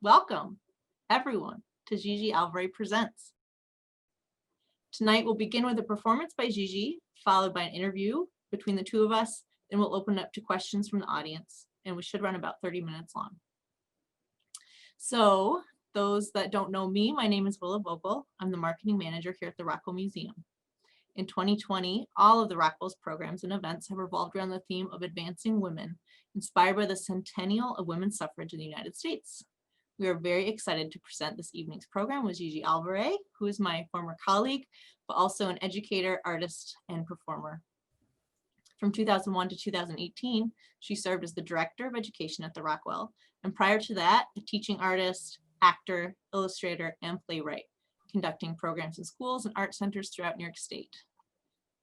Welcome, everyone, to Gigi Alvaré Presents. Tonight we'll begin with a performance by Gigi, followed by an interview between the two of us, and we'll open up to questions from the audience, and we should run about 30 minutes long. So, those that don't know me, my name is Willa Vogel. I'm the marketing manager here at the Rockwell Museum. In 2020, all of the Rockwell's programs and events have revolved around the theme of advancing women, inspired by the centennial of women's suffrage in the United States. We are very excited to present this evening's program with Gigi Alvaré, who is my former colleague, but also an educator, artist, and performer. From 2001 to 2018, she served as the Director of Education at the Rockwell, and prior to that, a teaching artist, actor, illustrator, and playwright, conducting programs in schools and art centers throughout New York State.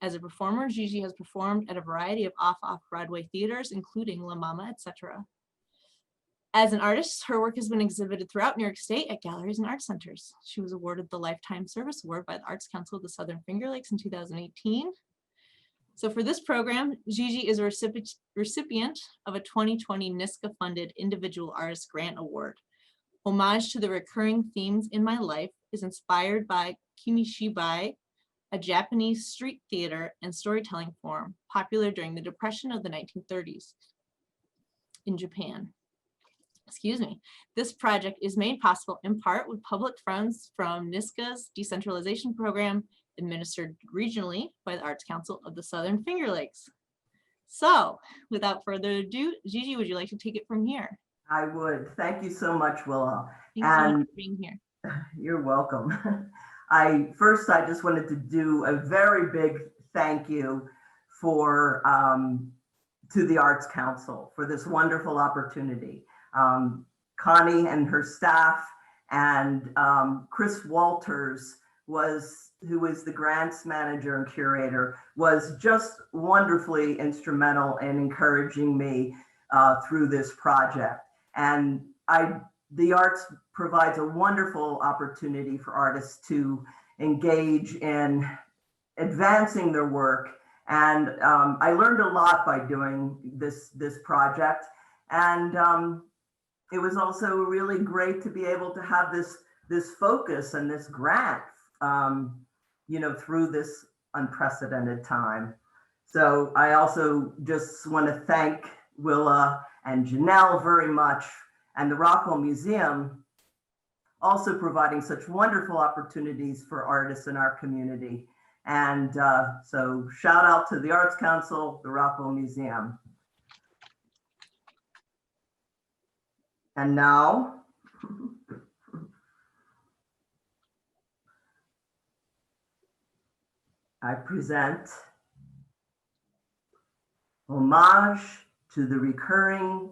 As a performer, Gigi has performed at a variety of off-Broadway theaters, including La Mama, etc. As an artist, her work has been exhibited throughout New York State at galleries and art centers. She was awarded the Lifetime Service Award by the Arts Council of the Southern Finger Lakes in 2018. So for this program, Gigi is a recipient of a 2020 NYSCA-funded Individual Artist Grant Award. Homage to the recurring themes in my life is inspired by Kamishibai, a Japanese street theater and storytelling form popular during the Depression of the 1930s in Japan. Excuse me. This project is made possible in part with public funds from NYSCA's Decentralization program, administered regionally by the Arts Council of the Southern Finger Lakes. So, without further ado, Gigi, would you like to take it from here? I would. Thank you so much, Willa. Thanks so much for being here. You're welcome. I just wanted to do a very big thank you for to the Arts Council for this wonderful opportunity. Connie and her staff and Chris Walters, who is the grants manager and curator, was just wonderfully instrumental in encouraging me through this project. And the arts provides a wonderful opportunity for artists to engage in advancing their work. And I learned a lot by doing this project. And it was also really great to be able to have this focus and this grant, through this unprecedented time. So I also just want to thank Willa and Janelle very much, and the Rockwell Museum also providing such wonderful opportunities for artists in our community. And so shout out to the Arts Council, the Rockwell Museum. And now, I present Homage to the Recurring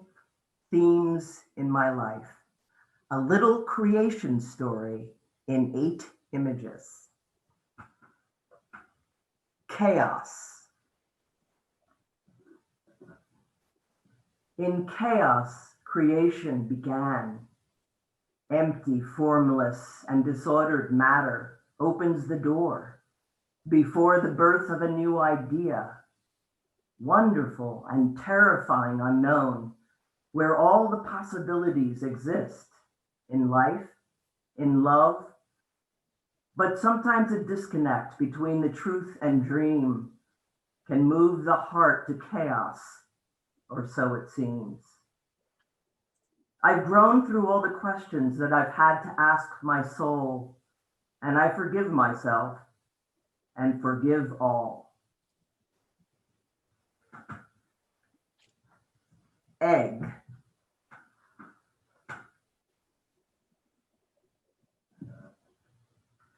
Themes in My Life, a little creation story in 8 images. Chaos. In chaos, creation began. Empty, formless, and disordered matter opens the door before the birth of a new idea, wonderful and terrifying unknown, where all the possibilities exist in life, in love, but sometimes a disconnect between the truth and dream can move the heart to chaos, or so it seems. I've grown through all the questions that I've had to ask my soul, and I forgive myself and forgive all. Egg.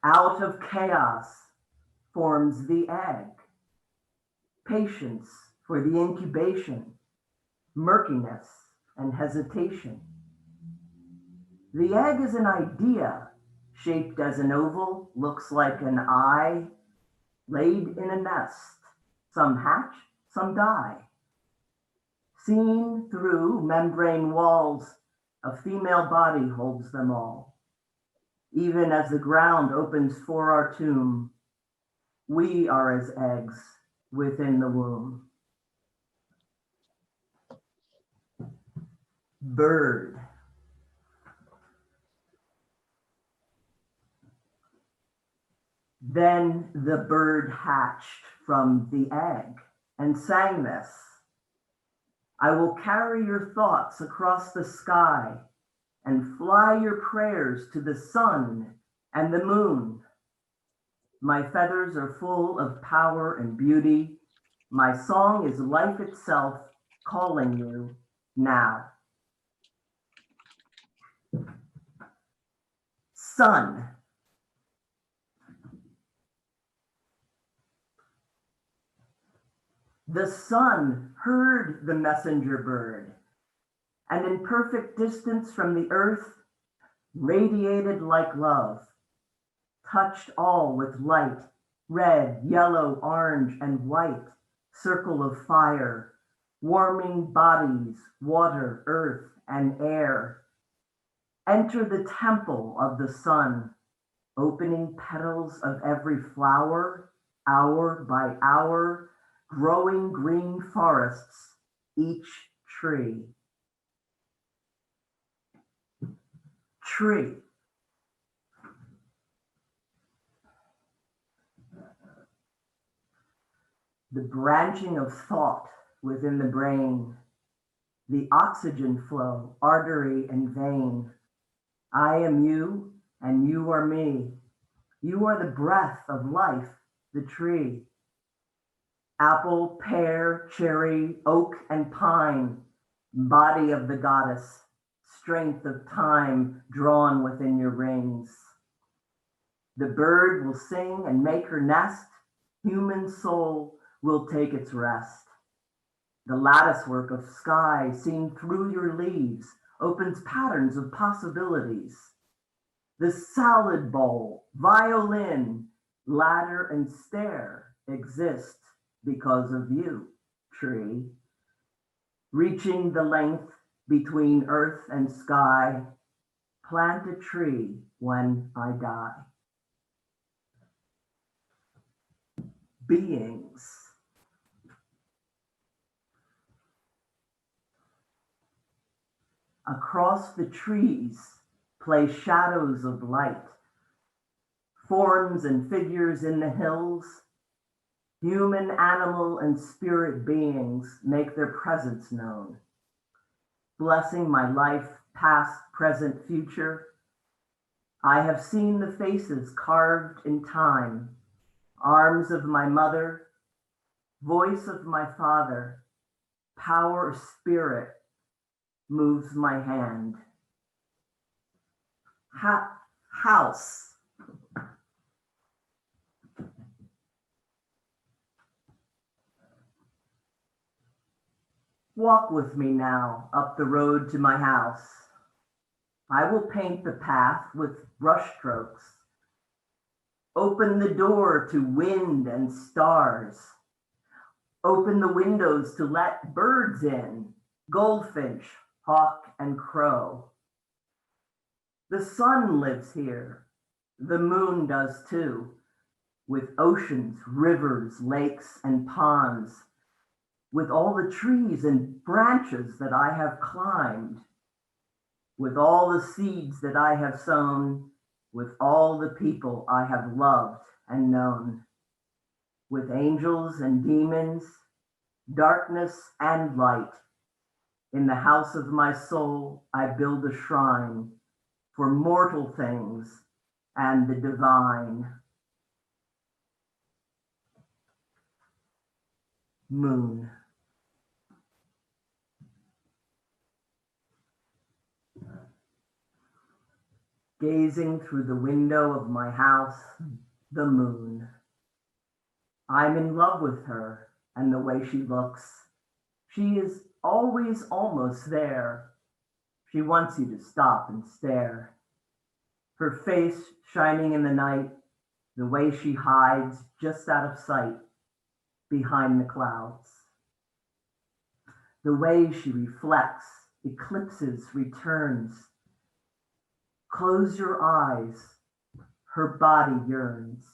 Out of chaos forms the egg. Patience for the incubation, murkiness and hesitation. The egg is an idea shaped as an oval, looks like an eye, laid in a nest. Some hatch, some die. Seen through membrane walls, a female body holds them all. Even as the ground opens for our tomb, we are as eggs within the womb. Bird. the bird hatched from the egg and sang this. I will carry your thoughts across the sky and fly your prayers to the sun and the moon. My feathers are full of power and beauty. My song is life itself calling you now. Sun. The sun heard the messenger bird, and in perfect distance from the earth, radiated like love, touched all with light, red, yellow, orange, and white, circle of fire, warming bodies, water, earth, and air. Enter the temple of the sun, opening petals of every flower, hour by hour, growing green forests, each tree. Tree. The branching of thought within the brain, the oxygen flow, artery and vein. I am you, and you are me. You are the breath of life, the tree. Apple, pear, cherry, oak, and pine, body of the goddess, strength of time drawn within your rings. The bird will sing and make her nest, human soul will take its rest. The lattice work of sky seen through your leaves opens patterns of possibilities. The salad bowl, violin, ladder, and stair exist because of you, tree. Reaching the length between earth and sky, plant a tree when I die. Beings. Across the trees play shadows of light, forms and figures in the hills. Human, animal, and spirit beings make their presence known. Blessing my life, past, present, future. I have seen the faces carved in time, arms of my mother, voice of my father, power of spirit moves my hand. House. Walk with me now up the road to my house. I will paint the path with brush strokes. Open the door to wind and stars. Open the windows to let birds in, goldfinch, hawk, and crow. The sun lives here. The moon does too, with oceans, rivers, lakes, and ponds, with all the trees and branches that I have climbed, with all the seeds that I have sown, with all the people I have loved and known, with angels and demons, darkness and light. In the house of my soul, I build a shrine for mortal things and the divine. Moon. Gazing through the window of my house, the moon. I'm in love with her and the way she looks. She is always almost there. She wants you to stop and stare. Her face shining in the night, the way she hides just out of sight behind the clouds. The way she reflects, eclipses, returns. Close your eyes, her body yearns.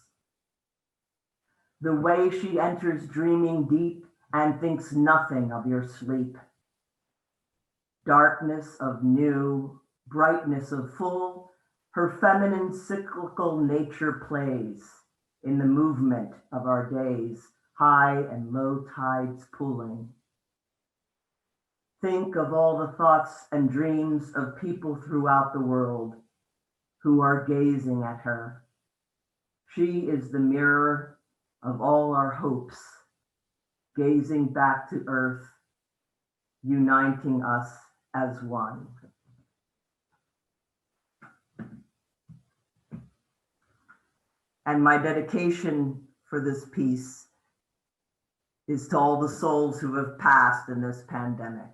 The way she enters dreaming deep and thinks nothing of your sleep. Darkness of new, brightness of full, her feminine cyclical nature plays. in the movement of our days, high and low tides pooling. Think of all the thoughts and dreams of people throughout the world who are gazing at her. She is the mirror of all our hopes, gazing back to earth, uniting us as one. And my dedication for this piece is to all the souls who have passed in this pandemic.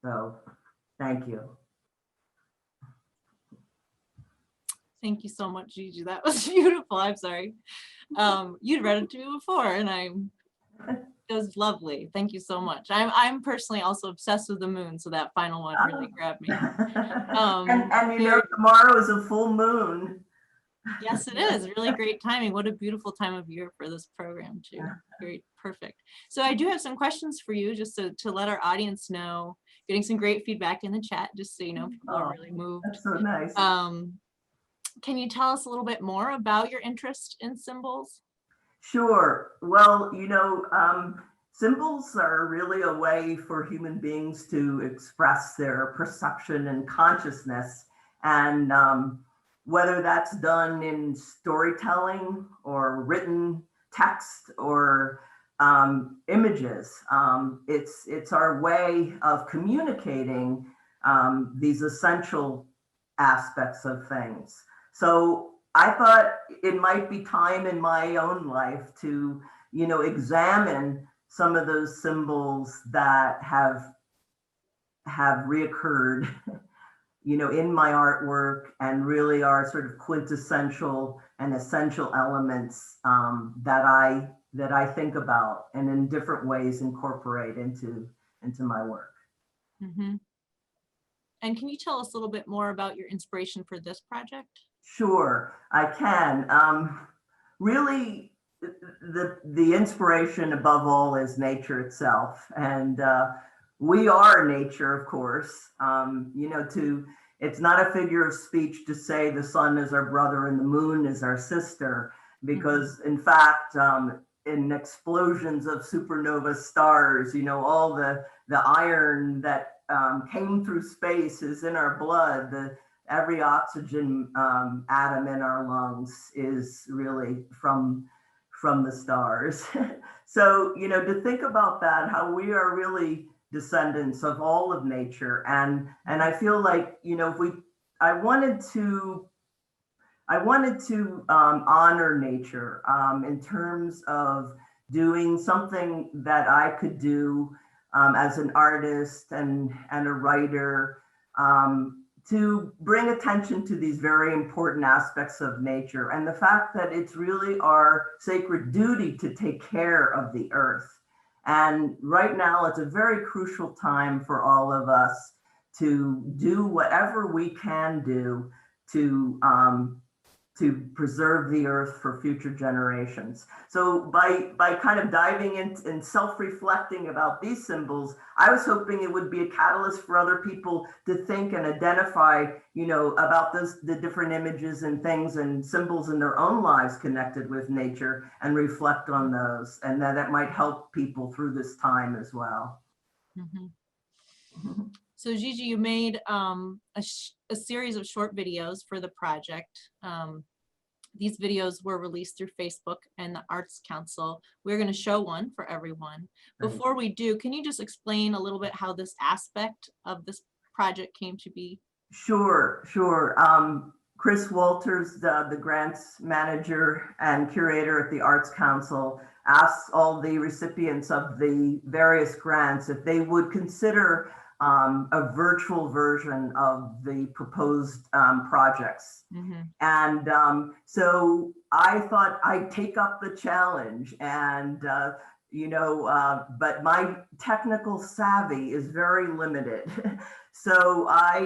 So, thank you. Thank you so much, Gigi. That was beautiful. I'm sorry. You'd read it to me before, and it was lovely. Thank you so much. I'm personally also obsessed with the moon, so that final one really grabbed me. And you know, tomorrow is a full moon. Yes, it is. Really great timing. What a beautiful time of year for this program too. Very perfect. So I do have some questions for you, just to let our audience know. Getting some great feedback in the chat, just so you know, people are really moved. That's so nice. Can you tell us a little bit more about your interest in symbols? Sure. Well, you know, symbols are really a way for human beings to express their perception and consciousness. And whether that's done in storytelling or written text or images, it's our way of communicating these essential aspects of things. So I thought it might be time in my own life to, you know, examine some of those symbols that have reoccurred, you know, in my artwork and really are sort of quintessential and essential elements that I think about and in different ways incorporate into my work. Mm-hmm. And can you tell us a little bit more about your inspiration for this project? Sure, I can. Really, the inspiration above all is nature itself. And we are nature, of course. You know, it's not a figure of speech to say the sun is our brother and the moon is our sister, because in fact, in explosions of supernova stars, you know, all the iron that came through space is in our blood. Every oxygen atom in our lungs is really from the stars. So, you know, to think about that, how we are really descendants of all of nature. And I feel like, you know, I wanted to honor nature in terms of doing something that I could do as an artist and a writer, to bring attention to these very important aspects of nature and the fact that it's really our sacred duty to take care of the earth. And right now, it's a very crucial time for all of us to do whatever we can do to preserve the earth for future generations. So by kind of diving in and self-reflecting about these symbols, I was hoping it would be a catalyst for other people to think and identify, you know, about the different images and things and symbols in their own lives connected with nature and reflect on those, and that might help people through this time as well. Mm-hmm. So Gigi, you made a series of short videos for the project. These videos were released through Facebook and the Arts Council. We're going to show one for everyone. Before we do, can you just explain a little bit how this aspect of this project came to be? Sure. Chris Walters, the grants manager and curator at the Arts Council, asked all the recipients of the various grants if they would consider a virtual version of the proposed projects. Mm-hmm. And so I thought I'd take up the challenge, and you know, but my technical savvy is very limited. So I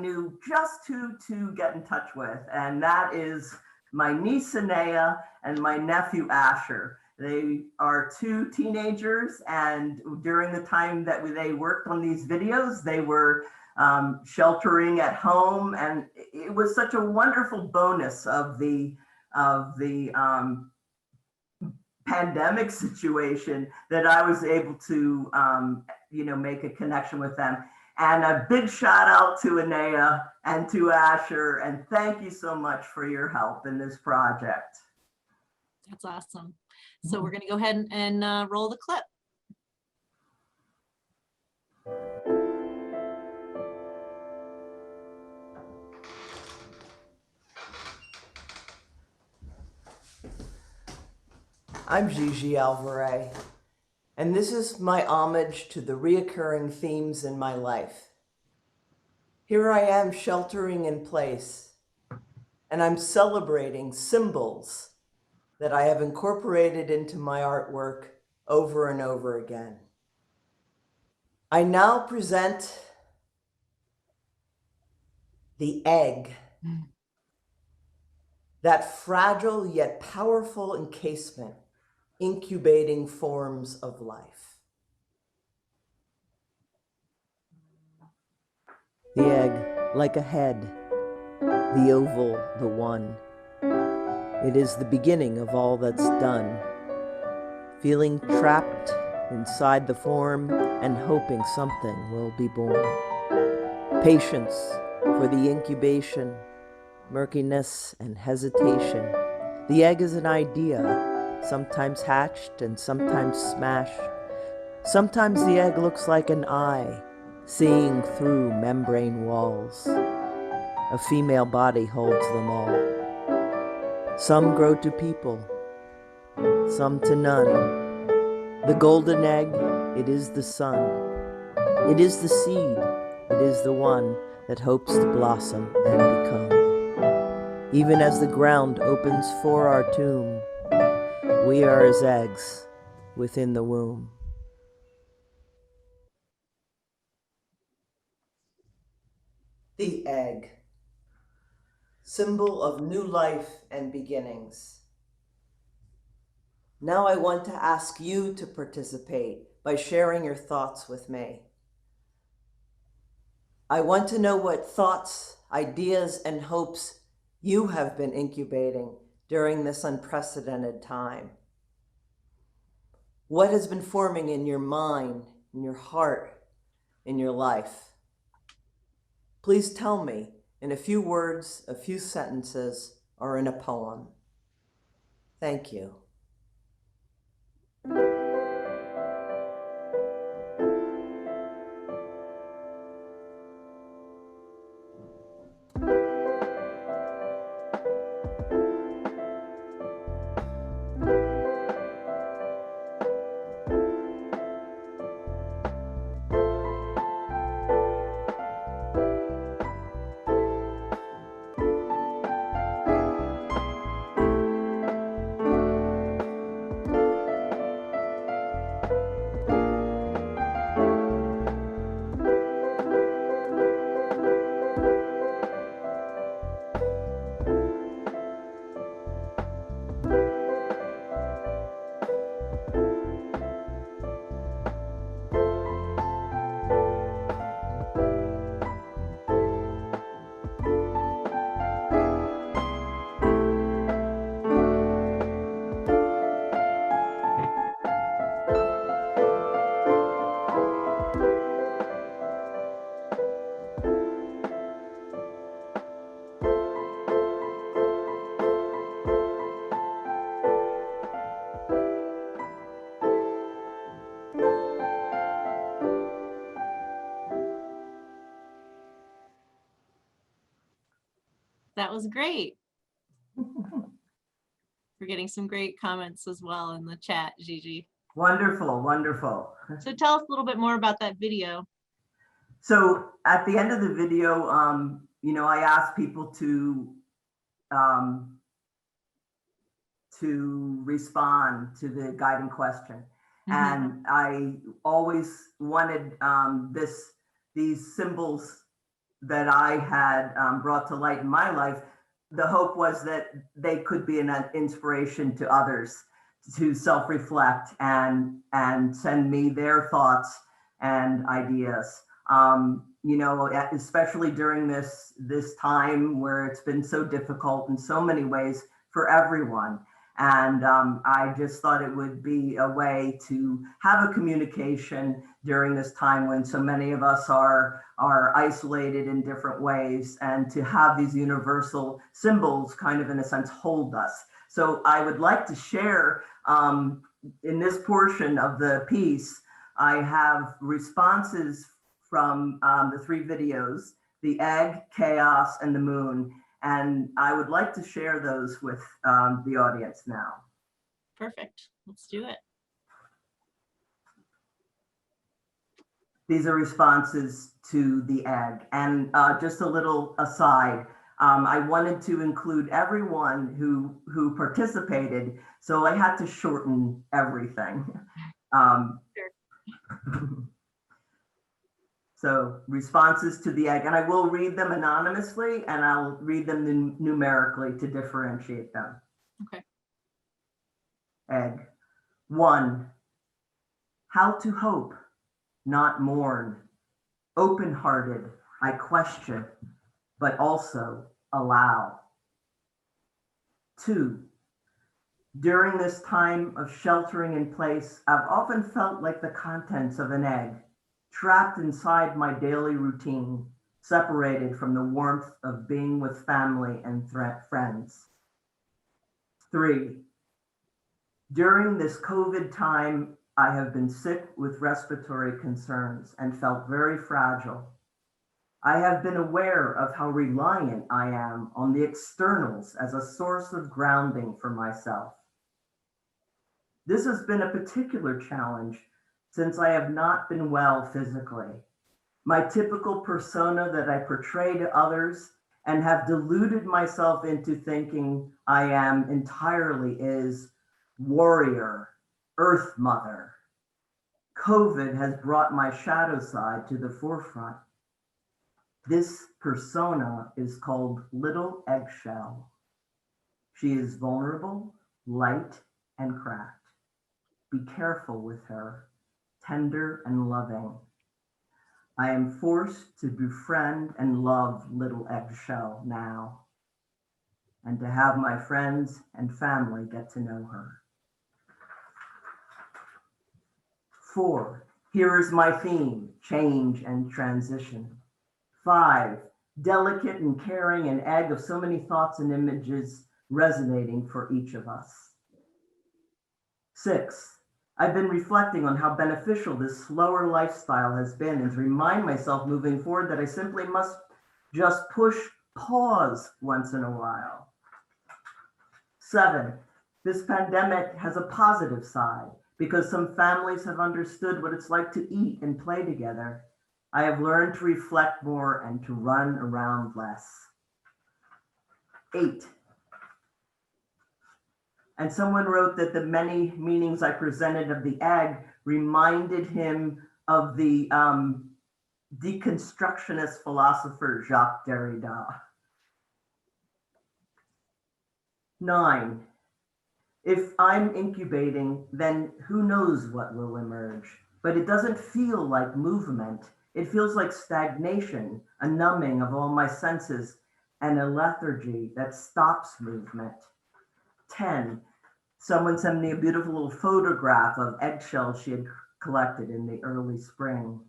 knew just who to get in touch with, and that is my niece Anea and my nephew Asher. They are two teenagers, and during the time that they worked on these videos, they were sheltering at home, and it was such a wonderful bonus of the the pandemic situation that I was able to, make a connection with them. And a big shout out to Anea and to Asher, and thank you so much for your help in this project. That's awesome. So we're going to go ahead and roll the clip. I'm Gigi Alvaré, and this is my homage to the reoccurring themes in my life. Here I am sheltering in place, and I'm celebrating symbols that I have incorporated into my artwork over and over again. I now present the egg, that fragile yet powerful encasement incubating forms of life. The egg, like a head, the oval, the one. It is the beginning of all that's done, feeling trapped inside the form and hoping something will be born. Patience for the incubation, murkiness and hesitation. The egg is an idea, sometimes hatched and sometimes smashed. Sometimes the egg looks like an eye, seeing through membrane walls. A female body holds them all. Some grow to people, some to none. The golden egg, it is the sun. It is the seed, it is the one that hopes to blossom and become. Even as the ground opens for our tomb, we are as eggs within the womb. The egg, symbol of new life and beginnings. Now I want to ask you to participate by sharing your thoughts with me. I want to know what thoughts, ideas, and hopes you have been incubating during this unprecedented time. What has been forming in your mind, in your heart, in your life? Please tell me in a few words, a few sentences, or in a poem. Thank you. That was great. We're getting some great comments as well in the chat, Gigi. Wonderful, wonderful. So tell us a little bit more about that video. So at the end of the video, I asked people to respond to the guiding question. And I always wanted these symbols that I had brought to light in my life. The hope was that they could be an inspiration to others to self-reflect and send me their thoughts and ideas. Especially during this time where it's been so difficult in so many ways for everyone. And I just thought it would be a way to have a communication during this time when so many of us are isolated in different ways, and to have these universal symbols kind of in a sense hold us. So I would like to share in this portion of the piece, I have responses from the 3 videos, the egg, chaos, and the moon. And I would like to share those with the audience now. Perfect. Let's do it. These are responses to the egg. And just a little aside, I wanted to include everyone who participated, so I had to shorten everything. Sure. So responses to the egg, and I will read them anonymously, and I'll read them numerically to differentiate them. Okay. Egg. 1, how to hope, not mourn. Open-hearted, I question, but also allow. 2, during this time of sheltering in place, I've often felt like the contents of an egg, trapped inside my daily routine, separated from the warmth of being with family and friends. 3, during this COVID time, I have been sick with respiratory concerns and felt very fragile. I have been aware of how reliant I am on the externals as a source of grounding for myself. This has been a particular challenge since I have not been well physically. My typical persona that I portray to others and have deluded myself into thinking I am entirely is warrior, earth mother. COVID has brought my shadow side to the forefront. This persona is called Little Eggshell. She is vulnerable, light, and cracked. Be careful with her. Tender and loving. I am forced to befriend and love Little Eggshell now, and to have my friends and family get to know her. 4, here is my theme, change and transition. 5, delicate and caring, an egg of so many thoughts and images resonating for each of us. 6, I've been reflecting on how beneficial this slower lifestyle has been, and to remind myself moving forward that I simply must just push pause once in a while. 7, this pandemic has a positive side because some families have understood what it's like to eat and play together. I have learned to reflect more and to run around less. 8, and someone wrote that the many meanings I presented of the egg reminded him of the deconstructionist philosopher Jacques Derrida. 9, if I'm incubating, then who knows what will emerge, but it doesn't feel like movement. It feels like stagnation, a numbing of all my senses, and a lethargy that stops movement. 10, someone sent me a beautiful little photograph of eggshells she had collected in the early spring.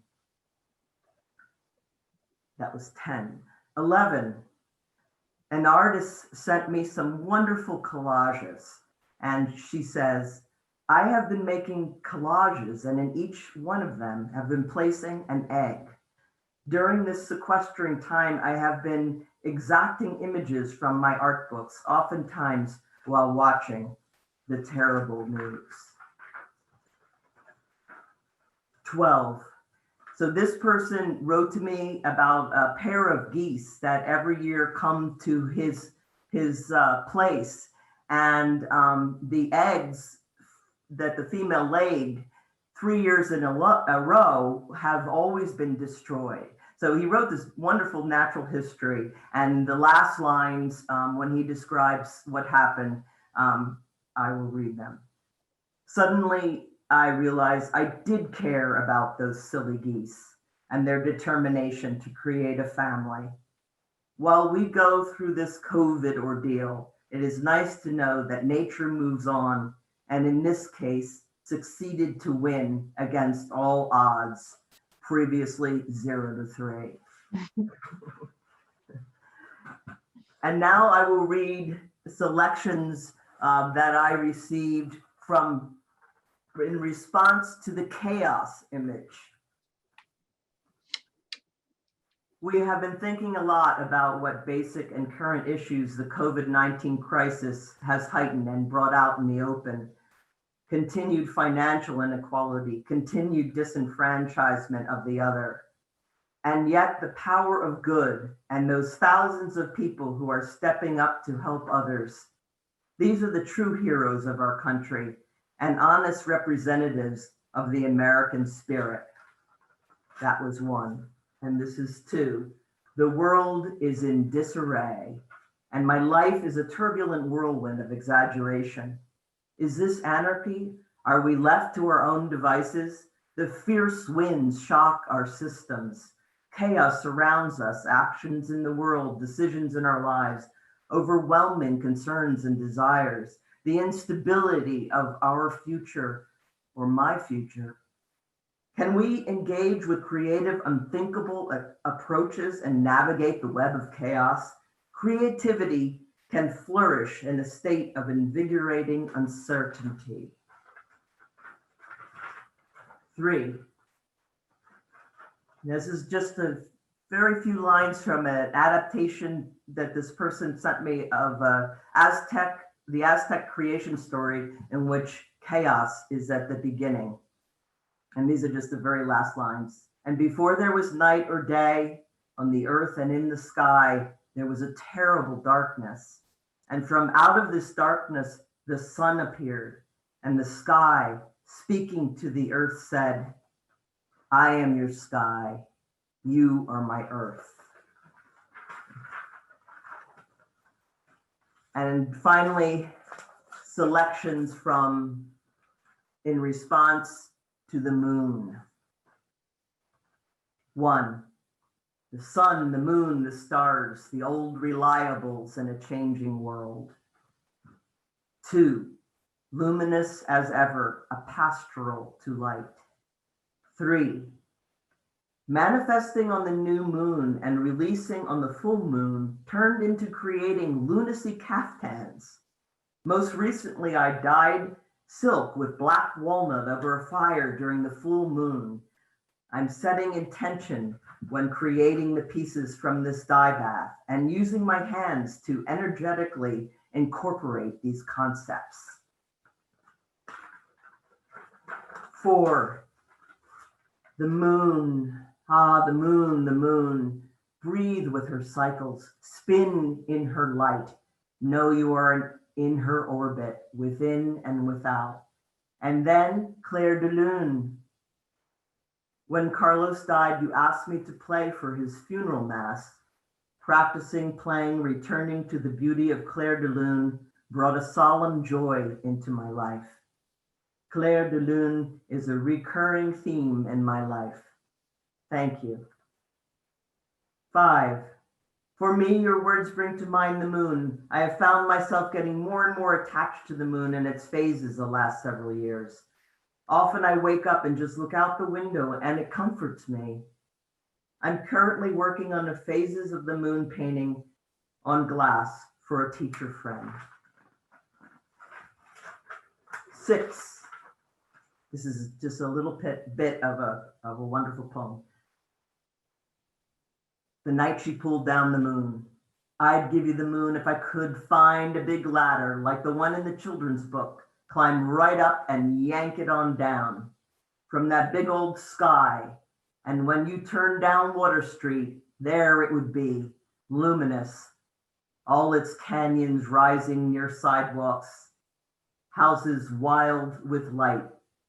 That was 10. 11, an artist sent me some wonderful collages, and she says, I have been making collages, and in each one of them have been placing an egg. During this sequestering time, I have been exacting images from my art books, oftentimes while watching the terrible news. 12, so this person wrote to me about a pair of geese that every year come to his place, and the eggs that the female laid 3 years in a row have always been destroyed. So he wrote this wonderful natural history, and the last lines, when he describes what happened, I will read them. Suddenly, I realized I did care about those silly geese and their determination to create a family. While we go through this COVID ordeal, it is nice to know that nature moves on, and in this case, succeeded to win against all odds, previously 0-3. And now I will read selections that I received in response to the chaos image. We have been thinking a lot about what basic and current issues the COVID-19 crisis has heightened and brought out in the open. Continued financial inequality, continued disenfranchisement of the other, and yet the power of good and those thousands of people who are stepping up to help others. These are the true heroes of our country and honest representatives of the American spirit. That was 1. And this is 2. The world is in disarray, and my life is a turbulent whirlwind of exaggeration. Is this anarchy? Are we left to our own devices? The fierce winds shock our systems. Chaos surrounds us, actions in the world, decisions in our lives, overwhelming concerns and desires, the instability of our future or my future. Can we engage with creative, unthinkable approaches and navigate the web of chaos? Creativity can flourish in a state of invigorating uncertainty. 3. This is just a very few lines from an adaptation that this person sent me of the Aztec creation story, in which chaos is at the beginning. And these are just the very last lines. And before there was night or day, on the earth and in the sky, there was a terrible darkness. And from out of this darkness, the sun appeared, and the sky, speaking to the earth, said, I am your sky, you are my earth. And finally, selections from in response to the moon. 1, the sun, the moon, the stars, the old reliables in a changing world. 2, luminous as ever, a pastoral to light. 3, manifesting on the new moon and releasing on the full moon turned into creating lunacy caftans. Most recently, I dyed silk with black walnut over a fire during the full moon. I'm setting intention when creating the pieces from this dye bath and using my hands to energetically incorporate these concepts. 4, the moon, the moon, the moon, breathe with her cycles, spin in her light, know you are in her orbit, within and without. And then Clair de Lune. When Carlos died, you asked me to play for his funeral mass. Practicing, playing, returning to the beauty of Clair de Lune brought a solemn joy into my life. Clair de Lune is a recurring theme in my life. Thank you. 5, for me, your words bring to mind the moon. I have found myself getting more and more attached to the moon and its phases the last several years. Often I wake up and just look out the window and it comforts me. I'm currently working on the phases of the moon painting on glass for a teacher friend. 6, this is just a little bit of a wonderful poem. The night she pulled down the moon. I'd give you the moon if I could find a big ladder like the one in the children's book, climb right up and yank it on down from that big old sky. And when you turn down Water Street, there it would be, luminous, all its canyons rising near sidewalks, houses wild with light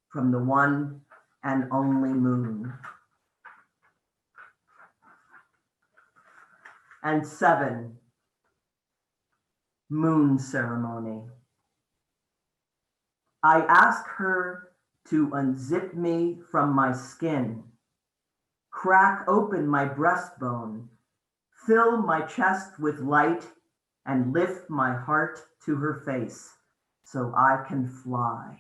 from the one and only moon. And 7, moon ceremony. I ask her to unzip me from my skin, crack open my breastbone, fill my chest with light, and lift my heart to her face so I can fly.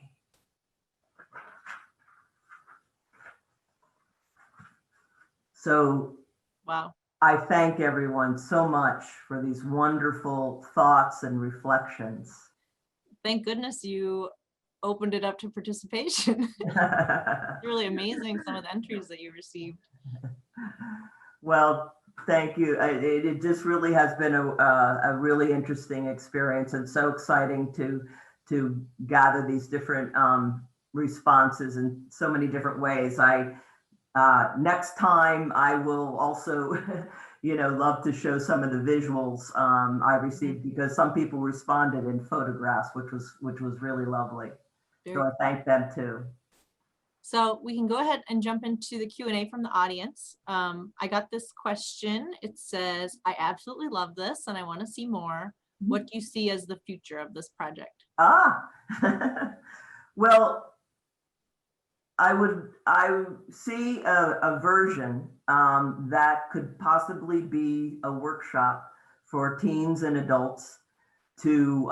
So Wow. I thank everyone so much for these wonderful thoughts and reflections. Thank goodness you opened it up to participation. It's really amazing, some of the entries that you received. Well, thank you. It just really has been a really interesting experience, and so exciting to gather these different responses in so many different ways. Next time I will also, love to show some of the visuals I received, because some people responded in photographs, which was really lovely. So I thank them too. So we can go ahead and jump into the Q&A from the audience. I got this question. It says, I absolutely love this and I want to see more. What do you see as the future of this project? Well, I see a version that could possibly be a workshop for teens and adults to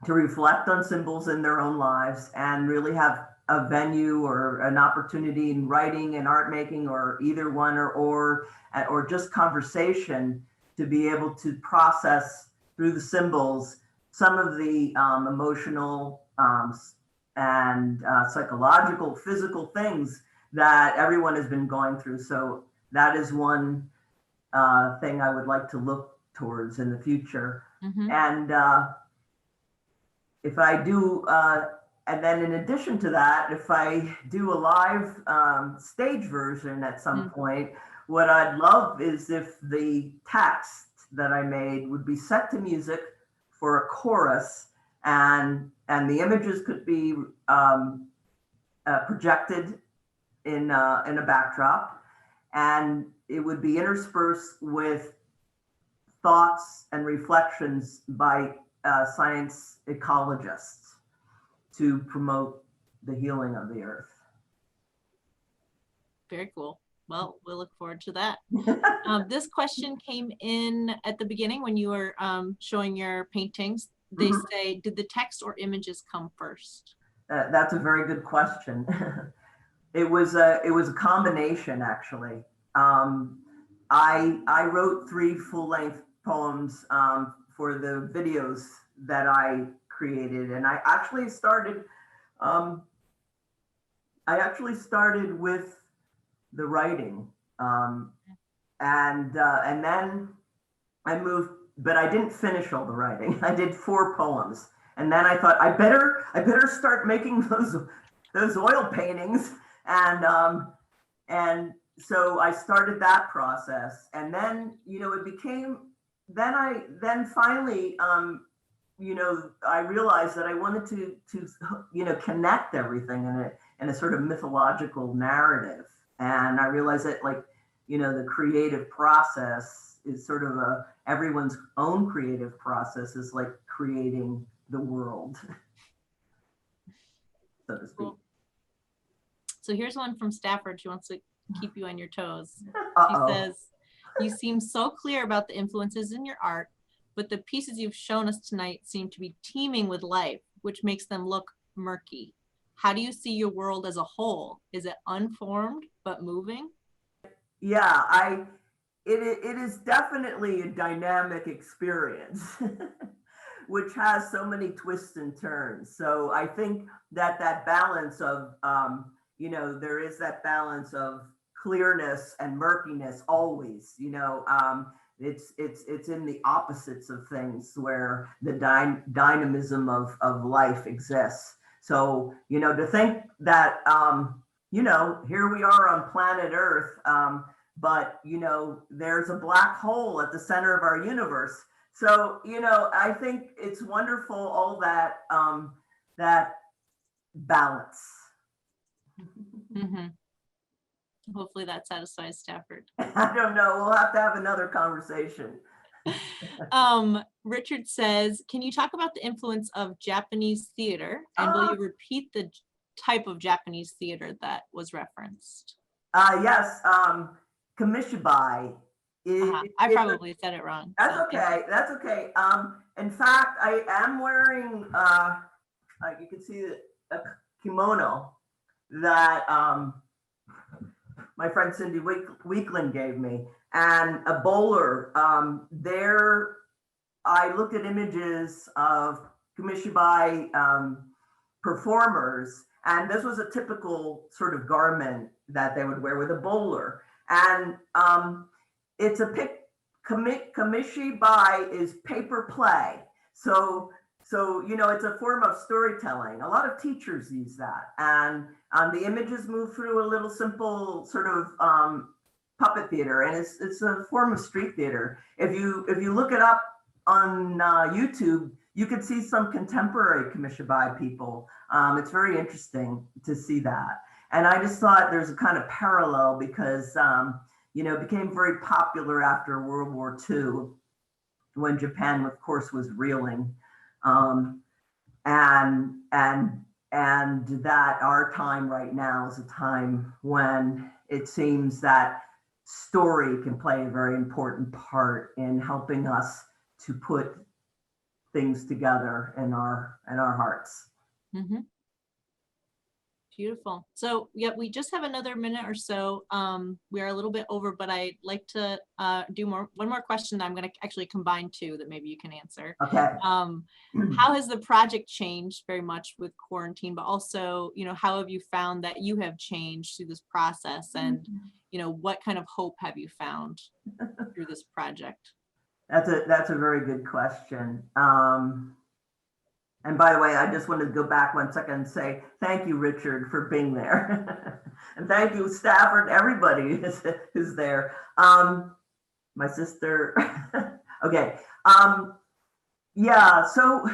reflect on symbols in their own lives and really have a venue or an opportunity in writing and art making, or either one, or just conversation, to be able to process through the symbols some of the emotional and psychological, physical things that everyone has been going through. So that is one thing I would like to look towards in the future. And if I do, and then in addition to that, if I do a live stage version at some point, what I'd love is if the text that I made would be set to music for a chorus, and the images could be projected in a backdrop, and it would be interspersed with thoughts and reflections by science ecologists to promote the healing of the earth. Very cool. Well, we'll look forward to that. This question came in at the beginning when you were showing your paintings. They say, did the text or images come first? That's a very good question. It was a combination, actually. I wrote 3 full-length poems for the videos that I created, and I actually started with the writing, and then I moved, but I didn't finish all the writing. I did 4 poems, and then I thought I better start making those oil paintings, and so I started that process, and then it became, then finally I realized that I wanted to connect everything in a sort of mythological narrative, and I realized that the creative process is sort of everyone's own creative process is like creating the world, so to speak. Cool. So here's one from Stafford. She wants to keep you on your toes. She says, you seem so clear about the influences in your art, but the pieces you've shown us tonight seem to be teeming with life, which makes them look murky. How do you see your world as a whole? Is it unformed but moving? Yeah, it is definitely a dynamic experience, which has so many twists and turns. So I think that balance of, there is that balance of clearness and murkiness always, it's in the opposites of things where the dynamism of life exists. So, to think that, here we are on planet Earth, but, there's a black hole at the center of our universe. So, I think it's wonderful, all that, that balance. Hopefully that satisfies Stafford. I don't know. We'll have to have another conversation. Richard says, can you talk about the influence of Japanese theater, and will you repeat the type of Japanese theater that was referenced? Yes. Kamishibai I probably said it wrong. That's so okay. That's okay. In fact, I am wearing, you can see a kimono that my friend Cindy Weekland gave me, and a bowler. There, I looked at images of Kamishibai performers, and this was a typical sort of garment that they would wear with a bowler. And it's a Kamishibai is paper play. So it's a form of storytelling. A lot of teachers use that, and the images move through a little simple sort of puppet theater, and it's a form of street theater. If you look it up on YouTube, you could see some contemporary Kamishibai people. It's very interesting to see that, and I just thought there's a kind of parallel because it became very popular after World War II, when Japan, of course, was reeling. And that our time right now is a time when it seems that story can play a very important part in helping us to put things together in our hearts. Mm-hmm. Beautiful. So yeah, we just have another minute or so. We are a little bit over, but I'd like to do one more question that I'm going to actually combine two that maybe you can answer. Okay. How has the project changed very much with quarantine, but also, how have you found that you have changed through this process, and what kind of hope have you found through this project? That's a very good question. And by the way, I just wanted to go back 1 second and say thank you, Richard, for being there. And thank you, Stafford, everybody who's there. My sister. Okay. Yeah, so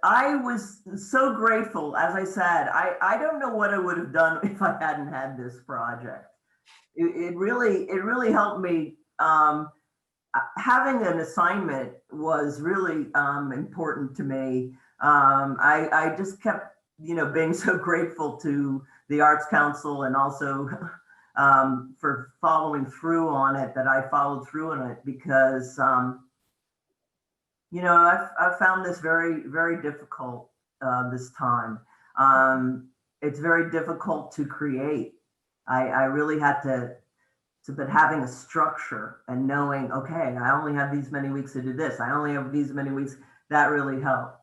I was so grateful. As I said, I don't know what I would have done if I hadn't had this project. It really helped me. Having an assignment was really important to me. I just kept, being so grateful to the Arts Council, and also for following through on it, that I followed through on it, because, I found this very, very difficult this time. It's very difficult to create. I really had to. But having a structure and knowing, okay, I only have these many weeks to do this, I only have these many weeks, that really helped.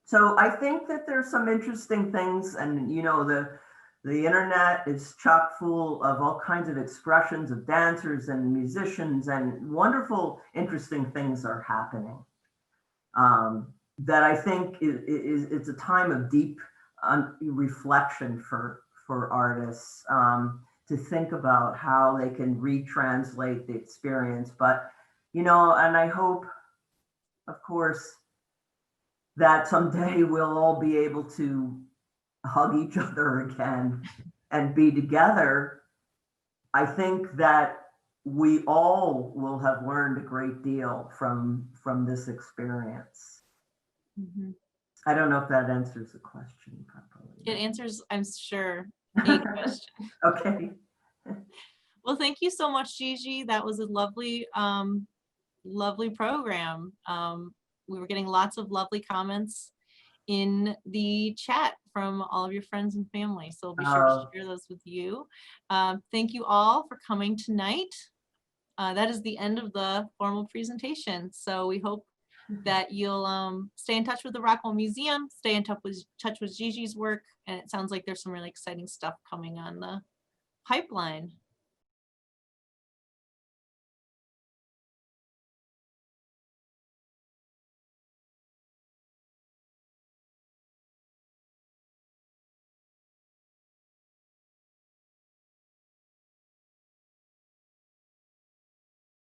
So I think that there's some interesting things, and the internet is chock full of all kinds of expressions of dancers and musicians, and wonderful, interesting things are happening. That I think it's a time of deep reflection for artists. To think about how they can retranslate the experience. But, and I hope, of course, that someday we'll all be able to hug each other again and be together. I think that we all will have learned a great deal from this experience. Mm-hmm. I don't know if that answers the question properly. It answers, I'm sure, a question. Okay. Well, thank you so much, Gigi. That was a lovely, lovely program. We were getting lots of lovely comments in the chat from all of your friends and family. So I'll be sure to share those with you. Thank you all for coming tonight. That is the end of the formal presentation. So we hope that you'll stay in touch with the Rockwell Museum, stay in touch with Gigi's work, and it sounds like there's some really exciting stuff coming on the pipeline.